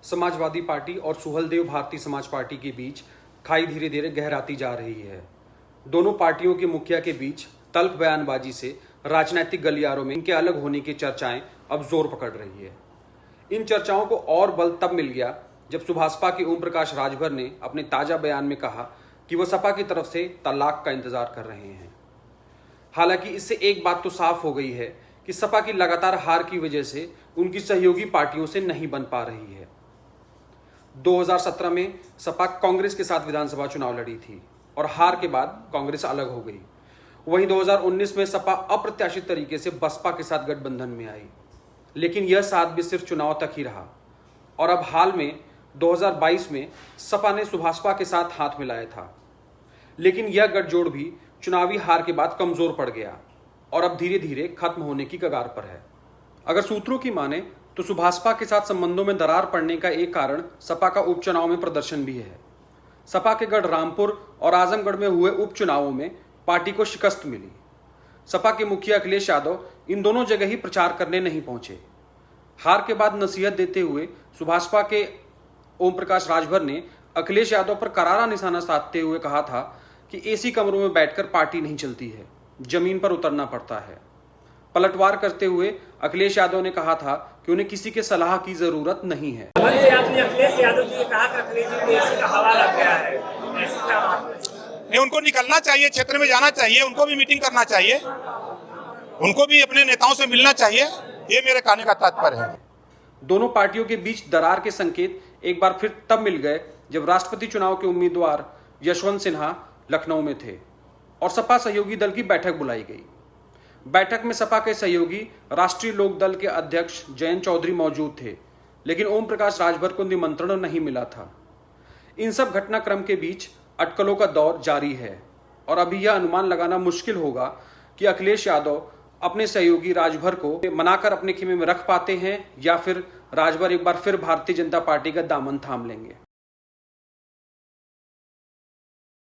Samajwadi party और Suheldev Bharatiya Samaj party के बीच खाई धीरे धीरे गहराती जा रही है। दोनों पार्टियों के मुखिया के बीच तल्ख बयानबाजी से राजनीतिक गलियारों में इनके अलग होने की चर्चाएं अब जोर पकड़ रही है। इन चर्चाओं को और बल तब मिल गया जब सुभाषपा के ओम प्रकाश राजभर ने अपने ताजा बयान में कहा कि वह सपा की तरफ से तलाक का इंतजार कर रहे हैं। हालांकि इससे एक बात तो साफ हो गई है कि सपा की लगातार हार की वजह से उनकी सहयोगी पार्टियों से नहीं बन पा रही है। 2017 में सपा कांग्रेस के साथ विधानसभा चुनाव लड़ी थी और हार के बाद कांग्रेस अलग हो गई। वहीं 2019 में सपा अप्रत्याशित तरीके से बसपा के साथ गठबंधन में आई, लेकिन यह साथ भी सिर्फ चुनाव तक ही रहा। और अब हाल में 2022 में सपा ने सुभाषपा के साथ हाथ मिलाया था, लेकिन यह गठजोड़ भी चुनावी हार के बाद कमजोर पड़ गया और अब धीरे धीरे खत्म होने की कगार पर है। अगर सूत्रों की माने तो सुभाषपा के साथ संबंधों में दरार पड़ने का एक कारण सपा का उपचुनाव में प्रदर्शन भी है। सपा के गढ़ रामपुर और आजमगढ़ में हुए उपचुनावों में पार्टी को शिकस्त मिली। सपा के मुखिया अखिलेश यादव इन दोनों जगह ही प्रचार करने नहीं पहुंचे। हार के बाद नसीहत देते हुए सुभाषपा के ओम प्रकाश राजभर ने अखिलेश यादव पर करारा निशाना साधते हुए कहा था कि एसी कमरों में बैठकर पार्टी नहीं चलती है, जमीन पर उतरना पड़ता है। पलटवार करते हुए अखिलेश यादव ने कहा था कि उन्हें किसी के सलाह की जरूरत नहीं है। आपने अखिलेश यादव जी कहा कि अखिलेश जी को एसी का हवा लग गया है, ऐसी क्या बात है? नहीं, उनको निकलना चाहिए, क्षेत्र में जाना चाहिए, उनको भी मीटिंग करना चाहिए, उनको भी अपने नेताओं से मिलना चाहिए। ये मेरे कहने का तात्पर्य है। दोनों पार्टियों के बीच दरार के संकेत एक बार फिर तब मिल गए जब राष्ट्रपति चुनाव के उम्मीदवार यशवंत सिन्हा लखनऊ में थे और सपा सहयोगी दल की बैठक बुलाई गई। बैठक में सपा के सहयोगी राष्ट्रीय लोक दल के अध्यक्ष जयंत चौधरी मौजूद थे, लेकिन ओम प्रकाश राजभर को निमंत्रण नहीं मिला था। इन सब घटनाक्रम के बीच अटकलों का दौर जारी है और अभी यह अनुमान लगाना मुश्किल होगा कि अखिलेश यादव अपने सहयोगी राजभर को मनाकर अपने खेमे में रख पाते हैं या फिर राजभर एक बार फिर भारतीय जनता पार्टी का दामन थाम लेंगे।